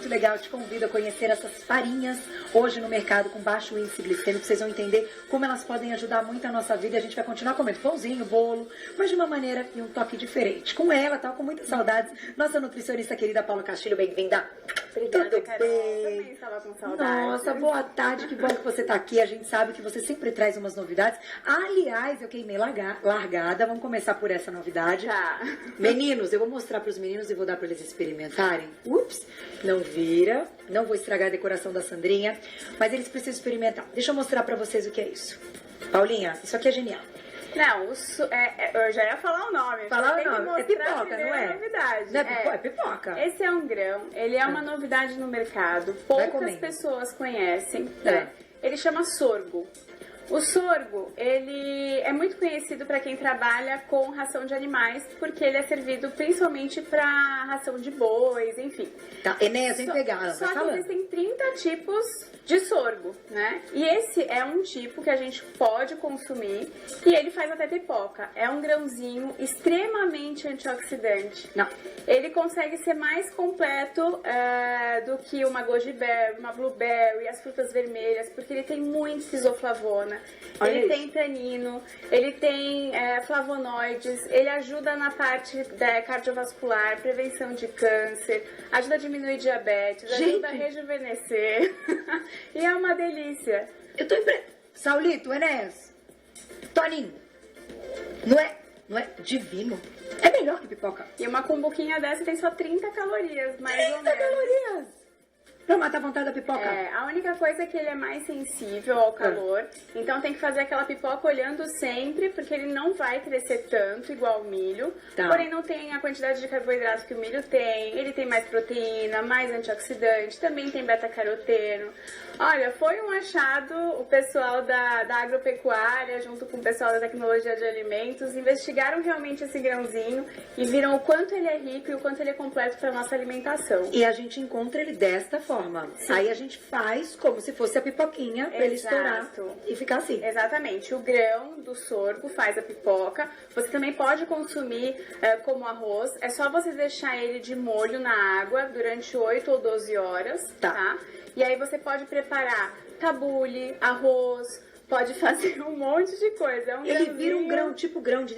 muito legal. Te convido a conhecer essas farinhas hoje no mercado com baixo índice glicêmico. Vocês vão entender como elas podem ajudar muito a nossa vida. A gente vai continuar comendo pãozinho, bolo, mas de uma maneira e um toque diferente. Com ela, tá? Com muitas saudades. Nossa nutricionista querida Paula Castilho, bem-vinda. Obrigada, Tudo Carol. bem? Também estava com saudade. Nossa, boa tarde, que bom que você tá aqui. A gente sabe que você sempre traz umas novidades. Aliás, eu queimei largada. Vamos começar por essa novidade. Tá. Meninos, eu vou mostrar pros meninos e vou dar pra eles experimentarem. Ups, não vira. Não vou estragar a decoração da Sandrinha, mas eles precisam experimentar. Deixa eu mostrar pra vocês o que é isso. Paulinha, isso aqui é genial. Não, eu já ia falar o nome. Falar tem o nome. Que É mostrar pipoca, primeiro não é? a novidade. Não é pipoca? Esse é um grão, ele é uma novidade no mercado. Poucas pessoas conhecem, né? Ele chama sorgo. O sorgo, ele é muito conhecido para quem trabalha com ração de animais, porque ele é servido principalmente para ração de bois, enfim. Tá, Enéas, vem pegar, Só que existem 30 tipos de sorgo, né? E esse é um tipo que a gente pode consumir e ele faz até pipoca. É um grãozinho extremamente antioxidante. Não. Ele consegue ser mais completo do que uma goji berry, uma blueberry, as frutas vermelhas, porque ele tem muita isoflavona. Olha ele isso. tem tanino, ele tem flavonoides, ele ajuda na parte cardiovascular, prevenção de câncer, ajuda a diminuir diabetes, ajuda a rejuvenescer. E é uma delícia. Eu tô Saulito, Enéas, Toninho, não é divino? É melhor que pipoca. E uma cumbuquinha dessa tem só 30 calorias, mais ou 30 menos. calorias! Pra matar a vontade da pipoca. A única coisa é que ele é mais sensível ao calor, então tem que fazer aquela pipoca olhando sempre, porque ele não vai crescer tanto igual o milho, porém não tem a quantidade de carboidrato que o milho tem, ele tem mais proteína, mais antioxidante, também tem beta-caroteno. Olha, foi um achado, o pessoal da agropecuária, junto com o pessoal da tecnologia de alimentos, investigaram realmente esse grãozinho e viram o quanto ele é rico e o quanto ele é completo para nossa alimentação. E a gente encontra ele desta forma. Sim. Aí a gente faz como se fosse a pipoquinha pra ele estourar e ficar assim. Exatamente. O grão do sorgo faz a pipoca. Você também pode consumir como arroz. É só você deixar ele de molho na água durante 8 ou 12 horas, tá? E aí você pode preparar tabule, arroz, pode fazer um monte de coisa. Ele vira um grão, tipo grão de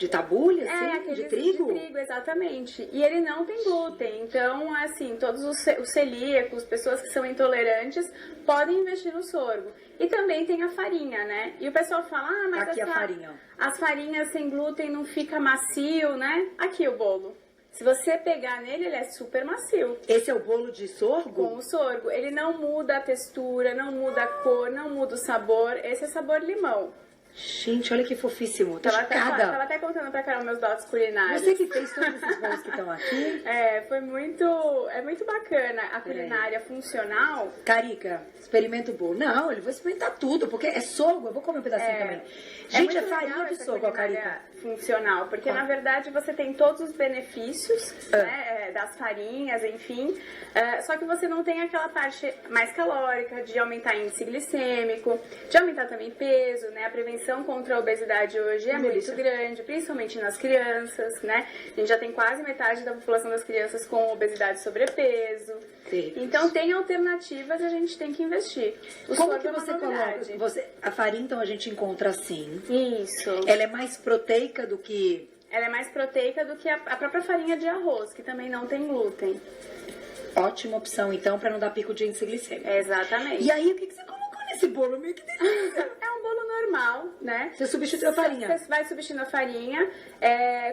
tabule, assim, de trigo? De trigo, exatamente. E ele não tem glúten, então, assim, todos os celíacos, pessoas que são intolerantes, podem investir no sorgo. E também tem a farinha, né? E o pessoal fala, mas aqui a farinha. As farinhas sem glúten não fica macio, né? Aqui o bolo. Se você pegar nele, ele é super macio. Esse é o bolo de sorgo? Com o sorgo. Ele não muda a textura, não muda a cor, não muda o sabor. Esse é sabor limão. Gente, olha que fofíssimo. Tô chocada. Tava até contando pra Carol meus dotes culinários. Você que fez todos esses bolos que estão aqui? Foi muito bacana. A culinária funcional. Carica, experimenta o bolo. Não, ele vai experimentar tudo, porque é sorgo. Eu vou comer um pedacinho também. Gente, é farinha de sorgo, Carica. Funcional, porque na verdade você tem todos os benefícios né, das farinhas, enfim, só que você não tem aquela parte mais calórica de aumentar índice glicêmico, de aumentar também peso, né? A prevenção contra a obesidade hoje é muito grande, principalmente nas crianças, né? A gente já tem quase metade da população das crianças com obesidade e sobrepeso. Então tem alternativas e a gente tem que investir. Como que você coloca? A farinha, então, a gente encontra assim. Isso. Ela é mais proteica do que... Ela é mais proteica do que a própria farinha de arroz, que também não tem glúten. Ótima opção, então, para não dar pico de índice glicêmico. Exatamente. E aí, o que você colocou nesse bolo? Meu, que delícia! É um bolo normal, né? Você substituiu a farinha. Você vai substituindo a farinha,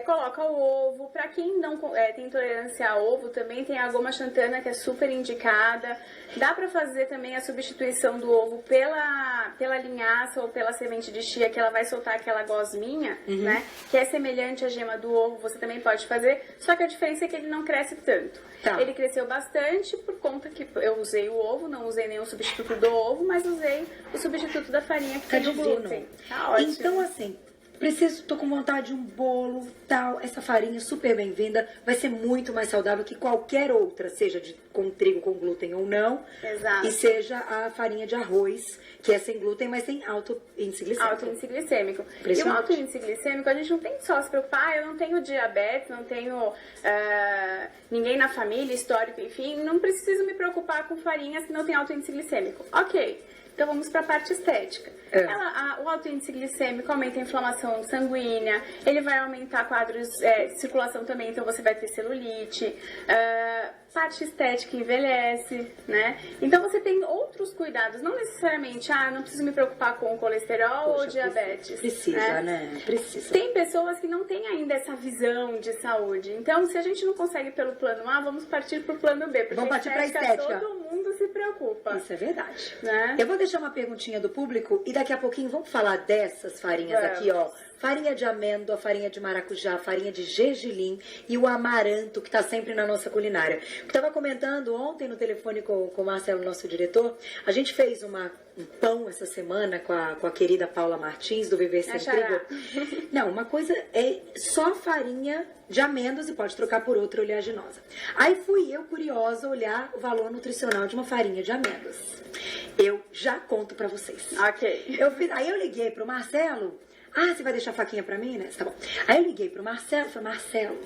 coloca o ovo. Pra quem não tem intolerância a ovo, também tem a goma xantana, que é super indicada. Dá pra fazer também a substituição do ovo pela linhaça ou pela semente de chia, que ela vai soltar aquela gosminha, né? Que é semelhante à gema do ovo, você também pode fazer. Só que a diferença é que ele não cresce tanto. Ele cresceu bastante por conta que eu usei o ovo, não usei nenhum substituto do ovo, mas usei o substituto da farinha que tem o glúten. Tá ótimo. Então, assim, tô com vontade de um bolo, tal. Essa farinha super bem-vinda, vai ser muito mais saudável que qualquer outra, seja de com trigo com glúten ou não. Exato. E seja a farinha de arroz, que é sem glúten, mas tem alto índice glicêmico. Alto índice glicêmico. E o alto índice glicêmico, a gente não tem que só se preocupar, eu não tenho diabetes, não tenho ninguém na família, histórico, enfim, não preciso me preocupar com farinhas que não tem alto índice glicêmico. Ok. Então vamos para a parte estética. O alto índice glicêmico aumenta a inflamação sanguínea, ele vai aumentar quadros de circulação também, então você vai ter celulite, parte estética envelhece, né? Então você tem outros cuidados, não necessariamente, não preciso me preocupar com o colesterol ou diabetes. Precisa, né? Precisa. Tem pessoas que não têm ainda essa visão de saúde. Então, se a gente não consegue pelo plano A, vamos partir para o plano B. Porque vamos partir para a estética. Todo mundo se preocupa. Isso é verdade. Né? Eu vou deixar uma perguntinha do público e daqui a pouquinho vamos falar dessas farinhas aqui, ó. Farinha de amêndoa, farinha de maracujá, farinha de gergelim e o amaranto, que está sempre na nossa culinária. Eu estava comentando ontem no telefone com o Marcelo, nosso diretor, a gente fez um pão essa semana com a querida Paula Martins, do Viver Sem Trigo. Não, uma coisa é só farinha de amêndoas e pode trocar por outra oleaginosa. Aí fui eu, curiosa, olhar o valor nutricional de uma farinha de amêndoas. Eu já conto pra vocês. Ok. Aí eu liguei pro Marcelo. Você vai deixar a faquinha pra mim, né? Tá bom. Aí eu liguei pro Marcelo e falei, Marcelo,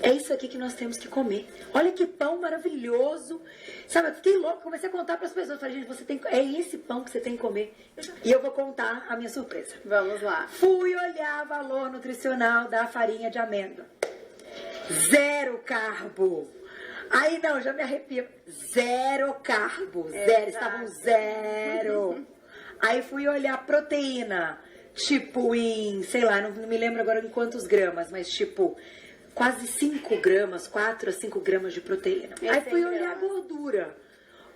é isso aqui que nós temos que comer. Olha que pão maravilhoso. Sabe, eu fiquei louca, comecei a contar pras pessoas. Falei, gente, é esse pão que você tem que comer. E eu vou contar a minha surpresa. Vamos lá. Fui olhar o valor nutricional da farinha de amêndoa. 0 carbo. Aí não, já me arrepio. 0 carbo. Zero, estavam 0. Aí fui olhar proteína. Tipo em, sei lá, não me lembro agora em quantos gramas, mas tipo, quase 5 gramas, 4 a 5 gramas de proteína. Aí fui olhar a gordura.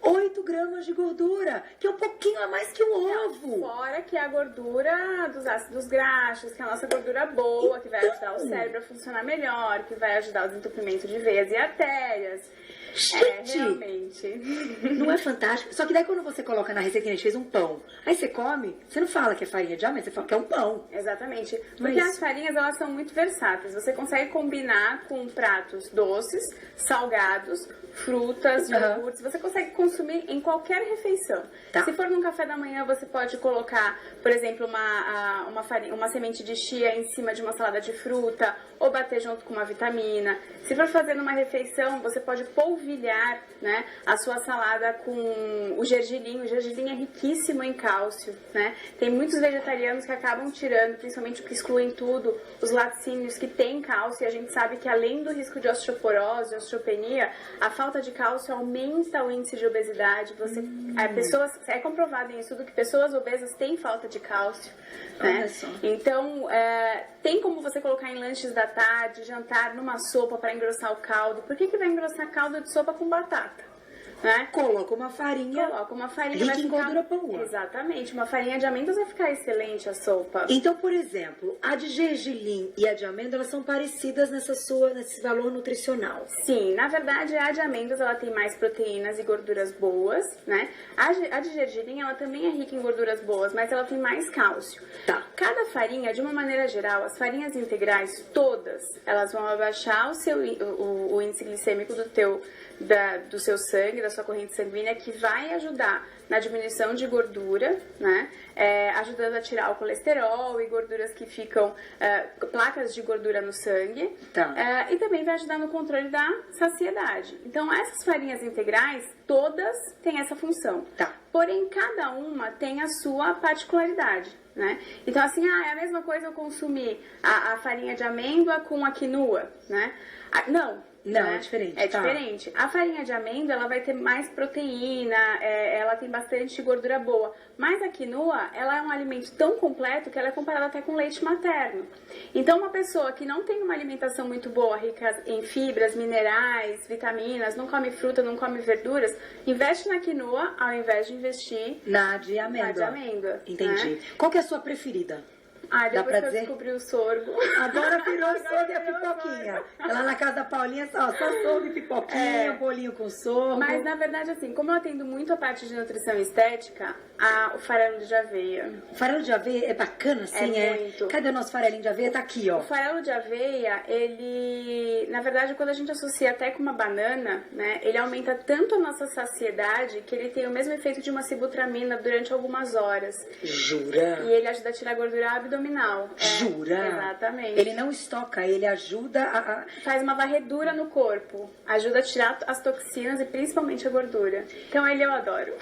8 gramas de gordura, que é um pouquinho a mais que o ovo. Fora que a gordura dos ácidos graxos, que é a nossa gordura boa, que vai ajudar o cérebro a funcionar melhor, que vai ajudar o desentupimento de veias e artérias. Gente, realmente. Não é fantástico? Só que daí quando você coloca na receita, a gente fez um pão. Aí você come, você não fala que é farinha de amêndoa, você fala que é um pão. Exatamente. Porque as farinhas, elas são muito versáteis. Você consegue combinar com pratos doces, salgados, frutas, iogurtes. Você consegue consumir em qualquer refeição. Tá. Se for num café da manhã, você pode colocar, por exemplo, uma semente de chia em cima de uma salada de fruta, ou bater junto com uma vitamina. Se for fazer numa refeição, você pode polvilhar, né, a sua salada com o gergelim. O gergelim é riquíssimo em cálcio, né? Tem muitos vegetarianos que acabam tirando, principalmente o que excluem tudo, os laticínios que têm cálcio. E a gente sabe que além do risco de osteoporose, osteopenia, a falta de cálcio aumenta o índice de obesidade. É comprovado em estudo que pessoas obesas têm falta de cálcio, né? Então, tem como você colocar em lanches da tarde, jantar, numa sopa para engrossar o caldo. Por que vai engrossar caldo de sopa com batata? Né? Coloca uma farinha rica em gordura boa. Exatamente, uma farinha de amêndoas vai ficar excelente a sopa. Então, por exemplo, a de gergelim e a de amêndoa, elas são parecidas nesse valor nutricional. Sim, na verdade a de amêndoas ela tem mais proteínas e gorduras boas, né? A de gergelim ela também é rica em gorduras boas, mas ela tem mais cálcio. Tá. Cada farinha, de uma maneira geral, as farinhas integrais, todas, elas vão abaixar o índice glicêmico do seu sangue, da sua corrente sanguínea, que vai ajudar na diminuição de gordura, né? Ajudando a tirar o colesterol e gorduras que ficam, placas de gordura no sangue. Tá. E também vai ajudar no controle da saciedade. Então, essas farinhas integrais, todas têm essa função. Tá. Porém, cada uma tem a sua particularidade, né? Então, assim, é a mesma coisa eu consumir a farinha de amêndoa com a quinoa, né? Não, é diferente. É diferente. A farinha de amêndoa, ela vai ter mais proteína, ela tem bastante gordura boa. Mas a quinoa, ela é um alimento tão completo que ela é comparada até com leite materno. Então, uma pessoa que não tem uma alimentação muito boa, rica em fibras, minerais, vitaminas, não come fruta, não come verduras, investe na quinoa ao invés de investir na de amêndoa. Entendi. Né? Qual que é a sua preferida? Ah, Dá depois pra que eu dizer? descobri o sorgo. Agora virou Agora sorgo e a virou pipoquinha. Lá na casa da Paulinha, só sorgo e pipoquinha, bolinho com sorgo. Mas, na verdade, assim, como eu atendo muito a parte de nutrição estética, o farelo de aveia. O farelo de aveia é bacana, assim, É muito. Cadê o nosso farelinho de aveia? Tá aqui, ó. O farelo de aveia, ele, na verdade, quando a gente associa até com uma banana, né, ele aumenta tanto a nossa saciedade que ele tem o mesmo efeito de uma sibutramina durante algumas horas. Jura? E ele ajuda a tirar a gordura abdominal. Jura? Exatamente. Ele não estoca, ele ajuda a... Faz uma varredura no corpo, ajuda a tirar as toxinas e principalmente a gordura. Então ele eu adoro.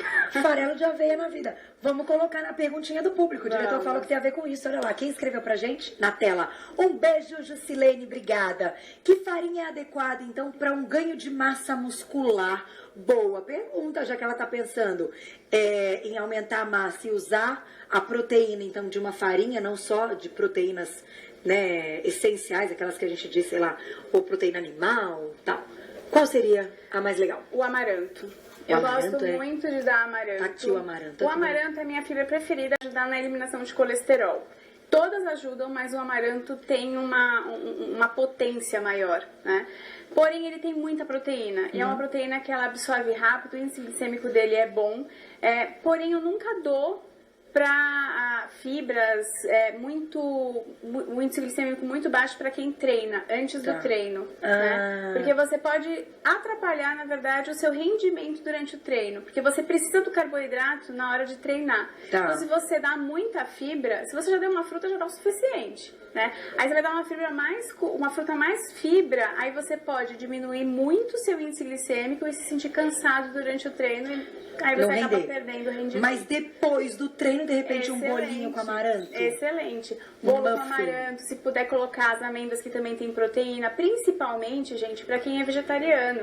Farelo de aveia na vida. Vamos colocar na perguntinha do público. O diretor Vamos. falou que tem a ver com isso. Olha lá, quem escreveu pra gente? Na tela. Um beijo, Jusilene, obrigada. Que farinha é adequada, então, para um ganho de massa muscular? Boa pergunta, já que ela tá pensando em aumentar a massa e usar a proteína, então, de uma farinha, não só de proteínas, né, essenciais, aquelas que a gente diz, sei lá, ou proteína animal, tal. Qual seria a mais legal? O amaranto. O Eu amaranto gosto é- muito de dar amaranto. Tá aqui o amaranto O também. amaranto é minha fibra preferida, ajudar na eliminação de colesterol. Todas ajudam, mas o amaranto tem uma potência maior, né? Porém, ele tem muita proteína. E é uma proteína que ela absorve rápido, o índice glicêmico dele é bom. Porém, eu nunca dou para fibras o índice glicêmico muito baixo para quem treina, antes Tá. do treino, né? Porque você pode atrapalhar, na verdade, o seu rendimento durante o treino, porque você precisa do carboidrato na hora de treinar. Tá. Então, se você dá muita fibra, se você já deu uma fruta, já dá o suficiente, né? Aí você vai dar uma fruta mais fibra, aí você pode diminuir muito o seu índice glicêmico e se sentir cansado durante o treino, e aí Não você acaba render. perdendo o rendimento. Mas depois do treino, de repente, um bolinho com amaranto. Excelente. Um Bolo com muffin. amaranto, se puder colocar as amêndoas que também tem proteína, principalmente, gente, pra quem é vegetariano.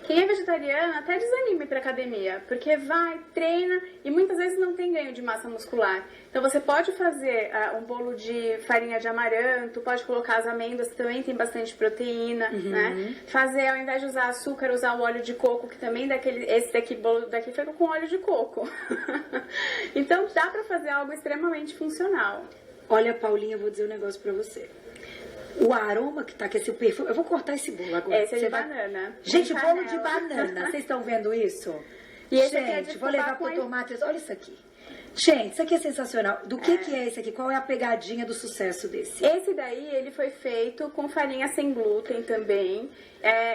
Quem é vegetariano até desanima ir pra academia, porque vai, treina e muitas vezes não tem ganho de massa muscular. Então você pode fazer um bolo de farinha de amaranto, pode colocar as amêndoas que também tem bastante proteína, né? Fazer, ao invés de usar açúcar, usar o óleo de coco, que também esse daqui, bolo daqui foi com óleo de coco. Então dá pra fazer algo extremamente funcional. Olha, Paulinha, eu vou dizer um negócio pra você. O aroma que tá aqui, esse perfume... Eu vou cortar esse bolo agora. Esse é de Você vai- banana. Gente, Com bolo de canela. banana. Vocês estão vendo isso? E esse aqui é Gente, de vou fubá levar com pro Dr. Matheus. Olha isso aqui. Gente, isso aqui é sensacional. Do que é esse aqui? Qual é a pegadinha do sucesso desse? Esse daí, ele foi feito com farinha sem glúten também.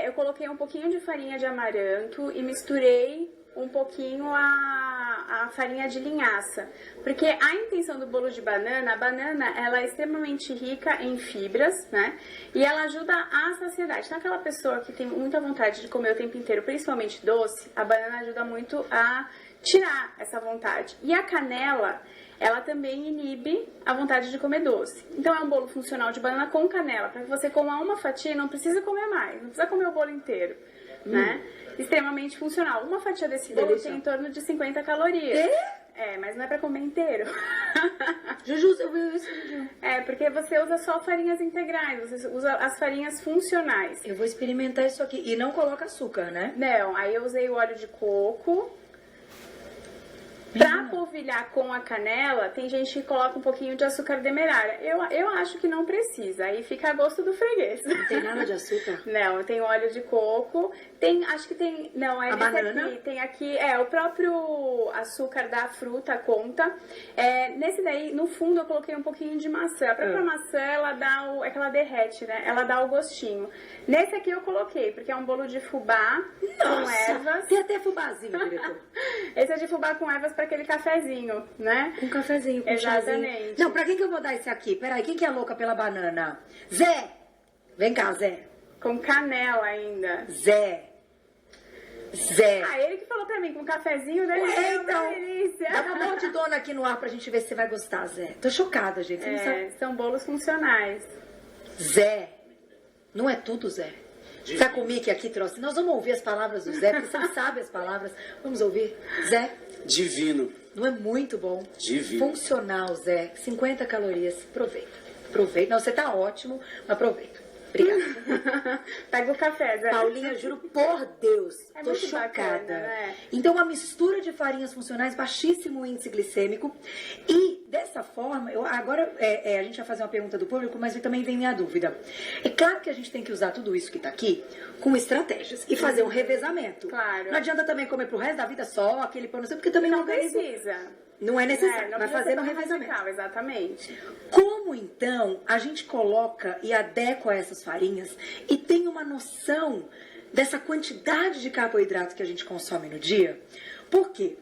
Eu coloquei um pouquinho de farinha de amaranto e misturei um pouquinho a farinha de linhaça. Porque a intenção do bolo de banana, a banana, ela é extremamente rica em fibras, né? E ela ajuda a saciedade. Então, aquela pessoa que tem muita vontade de comer o tempo inteiro, principalmente doce, a banana ajuda muito a tirar essa vontade. E a canela, ela também inibe a vontade de comer doce. Então é um bolo funcional de banana com canela, para que você coma uma fatia e não precisa comer mais, não precisa comer o bolo inteiro, né? Extremamente funcional. Uma fatia desse bolo delícia. tem em torno de 50 calorias. Mas não é pra comer inteiro. Juju, você viu isso, Juju? Porque você usa só farinhas integrais, você usa as farinhas funcionais. Eu vou experimentar isso aqui. E não coloca açúcar, né? Não, aí eu usei o óleo de coco. Pra polvilhar com a canela, tem gente que coloca um pouquinho de açúcar demerara. Eu acho que não precisa, aí fica a gosto do freguês. Não tem nada de açúcar. Não, tem óleo de coco, acho que tem, não, é A nesse banana? aqui, tem aqui, o próprio açúcar da fruta conta. Nesse daí, no fundo, eu coloquei um pouquinho de maçã. A própria maçã, ela dá é que ela derrete, né? Ela dá o gostinho. Nesse aqui eu coloquei, porque é um bolo de fubá com ervas. Tem até fubazinho, diretor. Esse é de fubá com ervas para aquele cafezinho, né? Com cafezinho, com Exatamente. chazinho. Não, pra quem que eu vou dar esse aqui? Peraí, quem que é louca pela banana? Zé! Vem cá, Zé. Com canela ainda. Zé. Ele que falou pra mim, com cafezinho, deve ser uma delícia. Dá uma mordidona aqui no ar pra gente ver se você vai gostar, Zé. Tô chocada, gente. Você não sabe. São bolos funcionais. Zé. Não é tudo, Zé. Sabe o Mickey aqui trouxe? Nós vamos ouvir as palavras do Zé, porque você sabe as palavras. Vamos ouvir. Zé. Divino. Não é muito bom? Divino. Funcional, Zé. 50 calorias. Aproveita. Aproveita. Não, você tá ótimo, mas aproveita. Obrigada. Pega o café, Zé. Paulinha, juro por Deus, É tô muito chocada. bacana, né? Então, uma mistura de farinhas funcionais, baixíssimo índice glicêmico. E dessa dessa forma, agora a gente vai fazer uma pergunta do público, mas também vem minha dúvida. É claro que a gente tem que usar tudo isso que está aqui com estratégias e fazer um revezamento. Claro. Não adianta também comer pro resto da vida só aquele pão, porque também não precisa. Não é necessário, não vai precisa fazer ser um tão revezamento. radical, exatamente. Como então a gente coloca e adequa essas farinhas e tem uma noção dessa quantidade de carboidrato que a gente consome no dia? Por quê?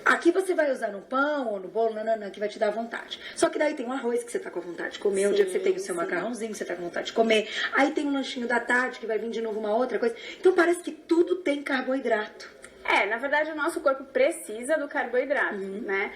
Aqui você vai usar no pão ou no bolo, que vai te dar vontade. Só que daí tem um arroz que você tá com vontade de comer, o dia que você tem o seu macarrãozinho que você tá com vontade de comer. Aí tem um lanchinho da tarde que vai vir de novo uma outra coisa. Então parece que tudo tem carboidrato. Na verdade o nosso corpo precisa do carboidrato, né?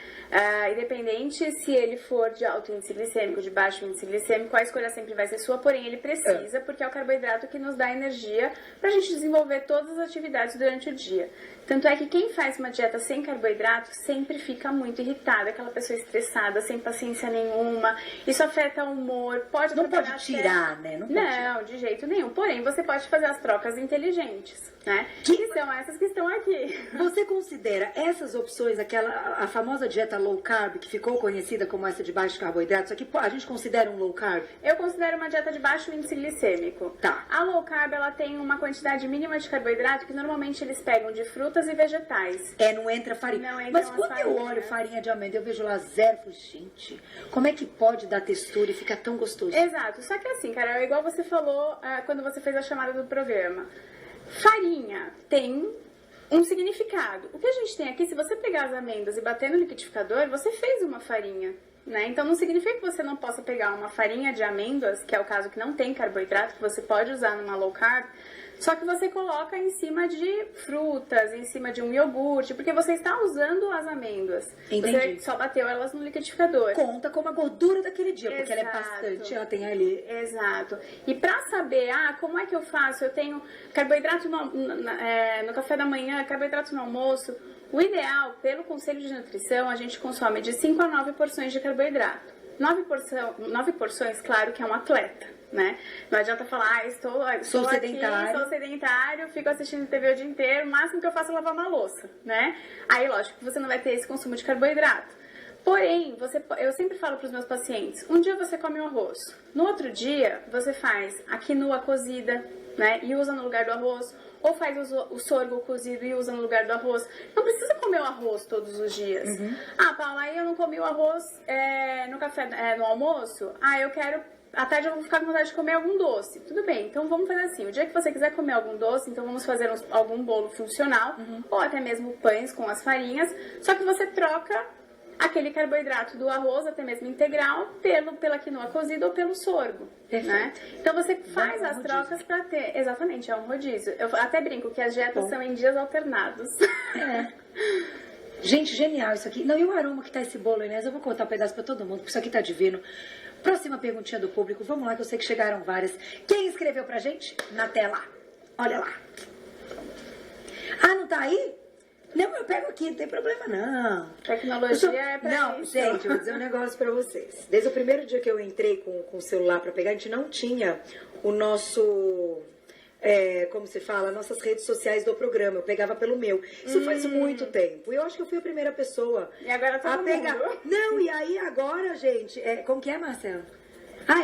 Independente se ele for de alto índice glicêmico, de baixo índice glicêmico, a escolha sempre vai ser sua, porém ele precisa, porque é o carboidrato que nos dá energia pra gente desenvolver todas as atividades durante o dia. Tanto é que quem faz uma dieta sem carboidrato sempre fica muito irritada, aquela pessoa estressada, sem paciência nenhuma. Isso afeta o humor, Não pode tirar, né? Não, de jeito nenhum. Porém, você pode fazer as trocas inteligentes, né? Que são essas que estão aqui. Você considera essas opções, a famosa dieta low carb, que ficou conhecida como essa de baixo carboidrato, isso aqui a gente considera um low carb? Eu considero uma dieta de baixo índice glicêmico. Tá. A low carb, ela tem uma quantidade mínima de carboidrato que normalmente eles pegam de frutas e vegetais. Não entra farinha. Não entra. Mas quando eu olho farinha de amêndoa, eu vejo lá zero. Eu falo, gente, como é que pode dar textura e ficar tão gostoso? Exato. Só que assim, cara, igual você falou quando você fez a chamada do programa. Farinha tem um significado. O que a gente tem aqui, se você pegar as amêndoas e bater no liquidificador, você fez uma farinha, né? Então não significa que você não possa pegar uma farinha de amêndoas, que é o caso que não tem carboidrato, que você pode usar numa low carb, só que você coloca em cima de frutas, em cima de um iogurte, porque você está usando as amêndoas. Entendi. Você só bateu elas no liquidificador. Conta como a gordura daquele dia, porque ela é Exato. bastante, ela tem ali. Exato. E pra saber, como é que eu faço? Eu tenho carboidrato no café da manhã, carboidrato no almoço. O ideal, pelo Conselho de Nutrição, a gente consome de 5 a 9 porções de carboidrato. 9 porções, claro que é um atleta, né? Não adianta falar, Sou sedentário. aqui, sou sedentário, fico assistindo TV o dia inteiro, o máximo que eu faço é lavar uma louça, né? Aí, lógico, você não vai ter esse consumo de carboidrato. Porém, eu sempre falo para os meus pacientes, um dia você come o arroz, no outro dia você faz a quinoa cozida, né? E usa no lugar do arroz, ou faz o sorgo cozido e usa no lugar do arroz. Não precisa comer o arroz todos os dias. Paula, aí eu não comi o arroz no café, no almoço, eu quero... À tarde eu vou ficar com vontade de comer algum doce. Tudo bem, então vamos fazer assim. O dia que você quiser comer algum doce, então vamos fazer algum bolo funcional, ou até mesmo pães com as farinhas, só que você troca aquele carboidrato do arroz, até mesmo integral, pela quinoa cozida ou pelo sorgo, né? Então você faz as trocas para ter... Exatamente, é um rodízio. Eu até brinco que as dietas são em dias alternados. Gente, genial isso aqui. Não, e o aroma que tá esse bolo, Inês? Eu vou cortar um pedaço pra todo mundo, porque isso aqui tá divino. Próxima perguntinha do público. Vamos lá, que eu sei que chegaram várias. Quem escreveu pra gente? Na tela. Olha lá. Não tá aí? Não, eu pego aqui, não tem problema não. Tecnologia é pra isso. Gente, eu vou dizer um negócio pra vocês. Desde o primeiro dia que eu entrei com o celular pra pegar, a gente não tinha o nosso... como se fala, nossas redes sociais do programa. Eu pegava pelo meu. Isso faz muito tempo. E eu acho que eu fui a primeira pessoa E agora todo a pegar. mundo. Não, e aí agora, gente, como que é, Marcelo?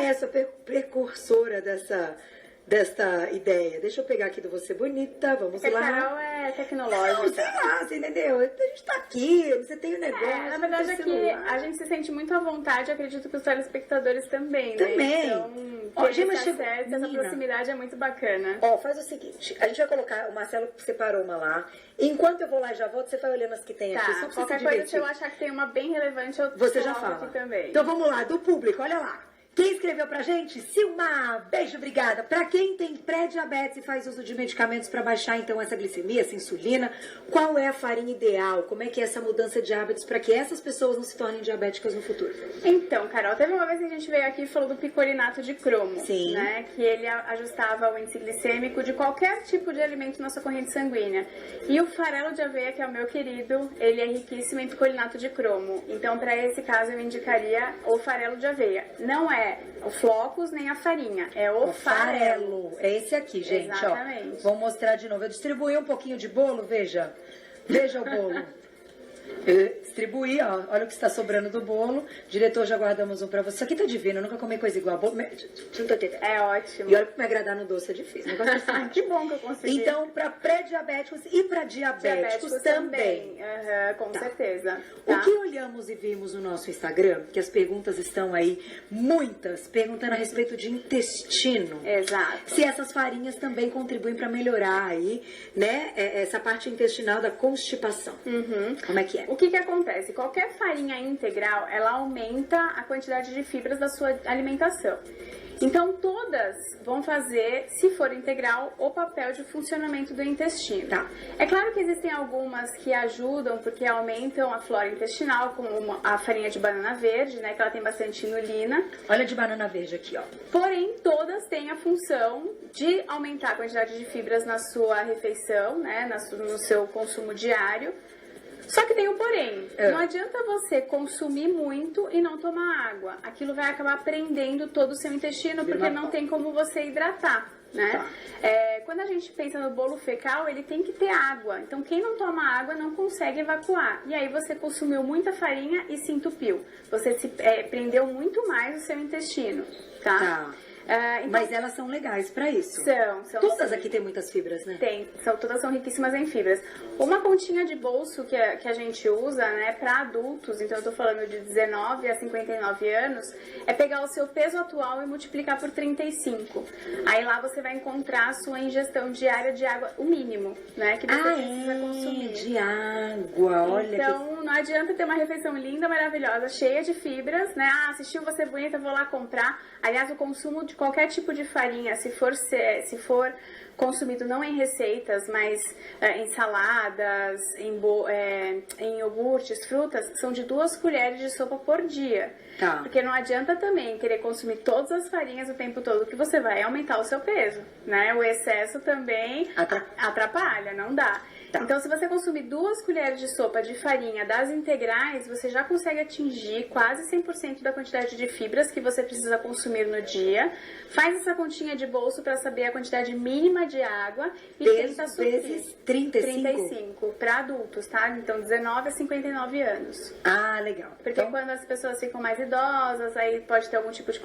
Essa precursora desta ideia. Deixa eu pegar aqui do Você Bonita, vamos Porque lá. a Carol é tecnológica. Não, sei lá, você entendeu? A gente tá aqui, você tem o negócio. Na verdade tem aqui celular. a gente se sente muito à vontade, acredito que os telespectadores também, né? Também. Então, ter Gente, mas esse chegou- acesso, essa Menina. proximidade é muito bacana. Faz o seguinte, a gente vai colocar, o Marcelo separou uma lá. Enquanto eu vou lá e já volto, você vai olhando as que tem aqui, só Tá, pra você qualquer se coisa, divertir. se eu achar que tem uma bem relevante, eu Você já coloco fala. aqui também. Então vamos lá, do público, olha lá. Quem escreveu pra gente? Silmar, beijo, obrigada. Pra quem tem pré-diabetes e faz uso de medicamentos pra baixar então essa glicemia, essa insulina, qual é a farinha ideal? Como é que é essa mudança de hábitos pra que essas pessoas não se tornem diabéticas no futuro? Então, Carol, teve uma vez que a gente veio aqui e falou do picolinato de cromo, Sim. né? Que ele ajustava o índice glicêmico de qualquer tipo de alimento na sua corrente sanguínea. E o farelo de aveia, que é o meu querido, ele é riquíssimo em picolinato de cromo. Então, para esse caso, eu indicaria o farelo de aveia. Não é o flocos nem a farinha, é o farelo. É esse aqui, gente, Exatamente. ó. Vou mostrar de novo. Eu distribuí um pouquinho de bolo, veja. Veja o bolo. Distribuir, ó, olha o que está sobrando do bolo. Diretor, já guardamos um pra você. Isso aqui tá divino, eu nunca comi coisa igual. Bolo, é ótimo. E olha que me agradar no doce é difícil. Negócio assim. Que bom que eu consegui. Então, para pré-diabéticos e para diabéticos também. Com certeza. Tá. O que olhamos e vimos no nosso Instagram, que as perguntas estão aí, muitas, perguntando a respeito de intestino. Exato. Se essas farinhas também contribuem para melhorar aí, né, essa parte intestinal da constipação. Como é que é? O que acontece? Qualquer farinha integral, ela aumenta a quantidade de fibras da sua alimentação. Então, todas vão fazer, se for integral, o papel de funcionamento do intestino. Tá. É claro que existem algumas que ajudam, porque aumentam a flora intestinal, como a farinha de banana verde, né, que ela tem bastante inulina. Olha de banana verde aqui, ó. Porém, todas têm a função de aumentar a quantidade de fibras na sua refeição, né, no seu consumo diário. Só que tem um porém, não adianta você consumir muito e não tomar água. Aquilo vai acabar prendendo todo o seu intestino, porque não tem como você hidratar, né? Tá. Quando a gente pensa no bolo fecal, ele tem que ter água. Então, quem não toma água não consegue evacuar. E aí você consumiu muita farinha e se entupiu. Você prendeu muito mais o seu intestino, tá? Então, mas elas são legais para isso. São Todas sim. aqui tem muitas fibras, né? Todas são riquíssimas em fibras. Uma continha de bolso que a gente usa, né, para adultos, então eu tô falando de 19 a 59 anos, é pegar o seu peso atual e multiplicar por 35. Aí lá você vai encontrar a sua ingestão diária de água, o mínimo, né, que você precisa consumir. De água, olha. Então, não adianta ter uma refeição linda, maravilhosa, cheia de fibras, né? Assistiu Você Bonita, vou lá comprar. Aliás, o consumo de qualquer tipo de farinha, se for consumido não em receitas, mas em saladas, em iogurtes, frutas, são de 2 colheres de sopa por dia. Tá. Porque não adianta também querer consumir todas as farinhas o tempo todo, que você vai aumentar o seu peso, né? O excesso também atrapalha, não dá. Tá. Então, se você consumir 2 colheres de sopa de farinha das integrais, você já consegue atingir quase 100% da quantidade de fibras que você precisa consumir no dia. Faz essa continha de bolso para saber a quantidade mínima de água e tenta suprir. Vezes 35? 35 para adultos, tá? Então, 19 a 59 anos. Ah, legal. Porque então, quando as pessoas ficam mais idosas, aí pode ter algum tipo de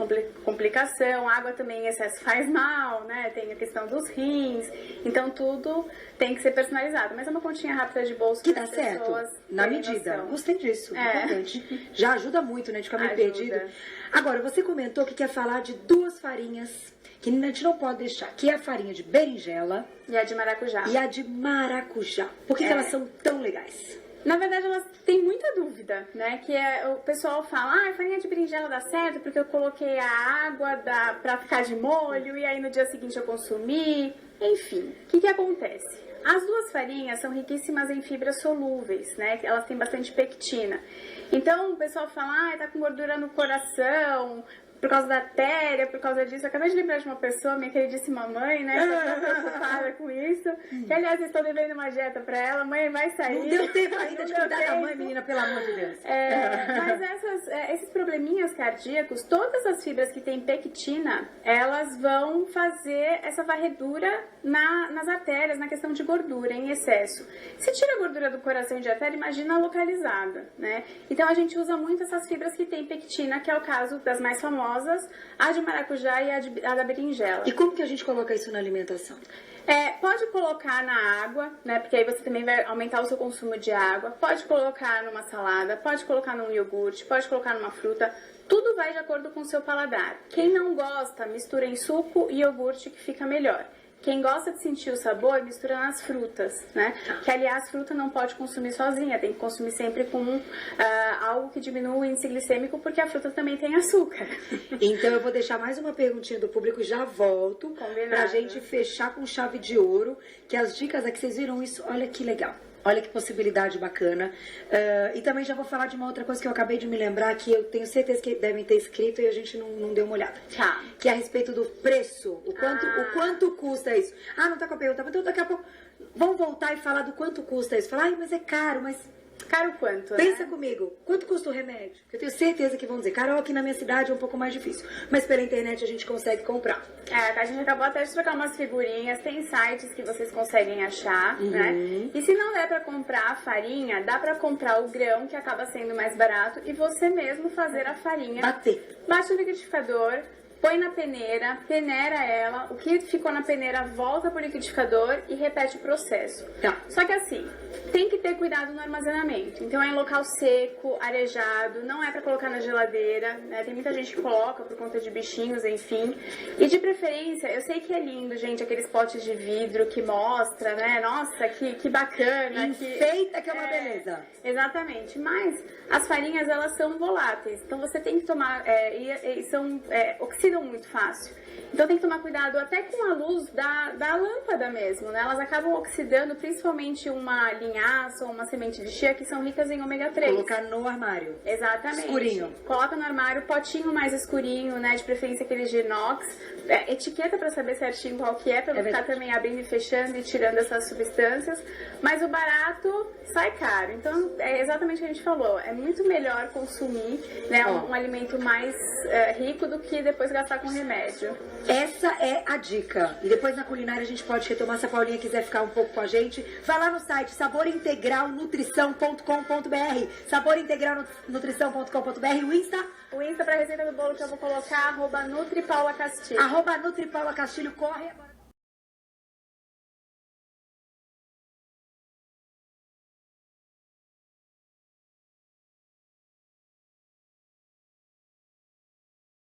complicação. A água também em excesso faz mal, né? Tem a questão dos rins. Então, tudo tem que ser personalizado. Mas é uma continha rápida de bolso que para dá as certo, pessoas na terem medida. noção. Gostei disso, importante. Já ajuda muito, né, de ficar meio perdido. Agora, você comentou que quer falar de 2 farinhas que a gente não pode deixar, que é a farinha de berinjela E a de maracujá. e a de maracujá. Por que elas são tão legais? Na verdade, elas têm muita dúvida, né? Que o pessoal fala, a farinha de berinjela dá certo porque eu coloquei a água pra ficar de molho e aí no dia seguinte eu consumi. Enfim, o que acontece? As 2 farinhas são riquíssimas em fibras solúveis, né? Elas têm bastante pectina. Então, o pessoal fala, tá com gordura no coração, por causa da artéria, por causa disso. Eu acabei de lembrar de uma pessoa, minha queridíssima mãe, né? Que tá preocupada com isso. Que, aliás, eu estou devendo uma dieta pra ela. Mãe, vai sair. Não deu tempo ainda de cuidar da mãe, menina, pelo amor de Deus. Mas esses probleminhas cardíacos, todas as fibras que têm pectina, elas vão fazer essa varredura nas artérias, na questão de gordura em excesso. Se tira a gordura do coração e de artéria, imagina localizada, né? Então, a gente usa muito essas fibras que têm pectina, que é o caso das mais famosas, a de maracujá e a da berinjela. E como que a gente coloca isso na alimentação? Pode colocar na água, né? Porque aí você também vai aumentar o seu consumo de água. Pode colocar numa salada, pode colocar num iogurte, pode colocar numa fruta. Tudo vai de acordo com o seu paladar. Quem não gosta, mistura em suco e iogurte que fica melhor. Quem gosta de sentir o sabor, mistura nas frutas, né? Que, aliás, fruta não pode consumir sozinha, tem que consumir sempre com algo que diminua o índice glicêmico, porque a fruta também tem açúcar. Então, eu vou deixar mais uma perguntinha do público, já volto. Combinado. Pra gente fechar com chave de ouro, que as dicas aqui, vocês viram isso? Olha que legal. Olha que possibilidade bacana. E também já vou falar de uma outra coisa que eu acabei de me lembrar, que eu tenho certeza que devem ter escrito e a gente não deu uma olhada. Tá. Que é a respeito do preço. O quanto custa isso. Não tá com a pergunta, então daqui a pouco vamos voltar e falar do quanto custa isso. Falar, mas é caro, mas Caro quanto, né? Pensa comigo, quanto custa o remédio? Eu tenho certeza que vão dizer, Carol, aqui na minha cidade é um pouco mais difícil. Mas pela internet a gente consegue comprar. A gente acabou até de trocar umas figurinhas, tem sites que vocês conseguem achar, né? E se não der pra comprar a farinha, dá pra comprar o grão, que acaba sendo mais barato, e você mesmo fazer a farinha. Bater. Bate no liquidificador, põe na peneira, peneira ela, o que ficou na peneira volta pro liquidificador e repete o processo. Tá. Só que assim, tem que ter cuidado no armazenamento. Então é em local seco, arejado, não é pra colocar na geladeira, né? Tem muita gente que coloca por conta de bichinhos, enfim. E de preferência, eu sei que é lindo, gente, aqueles potes de vidro que mostra, né? Nossa, que bacana. Enfeita que é uma beleza. Exatamente, mas as farinhas, elas são voláteis, então você tem que tomar, oxidam muito fácil. Então tem que tomar cuidado até com a luz da lâmpada mesmo, né? Elas acabam oxidando, principalmente uma linhaça ou uma semente de chia, que são ricas em ômega 3. Colocar no armário. Exatamente. Escurinho. Coloca no armário, potinho mais escurinho, né? De preferência aqueles de inox. Etiqueta pra saber certinho qual que é, pra não ficar também abrindo e fechando e tirando essas substâncias. Mas o barato sai caro. Então, é exatamente o que a gente falou. É muito melhor consumir, né, um alimento mais rico do que depois gastar com remédio. Essa é a dica. E depois na culinária a gente pode retomar, se a Paulinha quiser ficar um pouco com a gente. Vai lá no site saborintegralnutrição.com.br, saborintegralnutrição.com.br, O Insta pra receita do bolo que eu vou colocar, @NutriPaulaCastilho. @NutriPaulaCastilho, corre agora.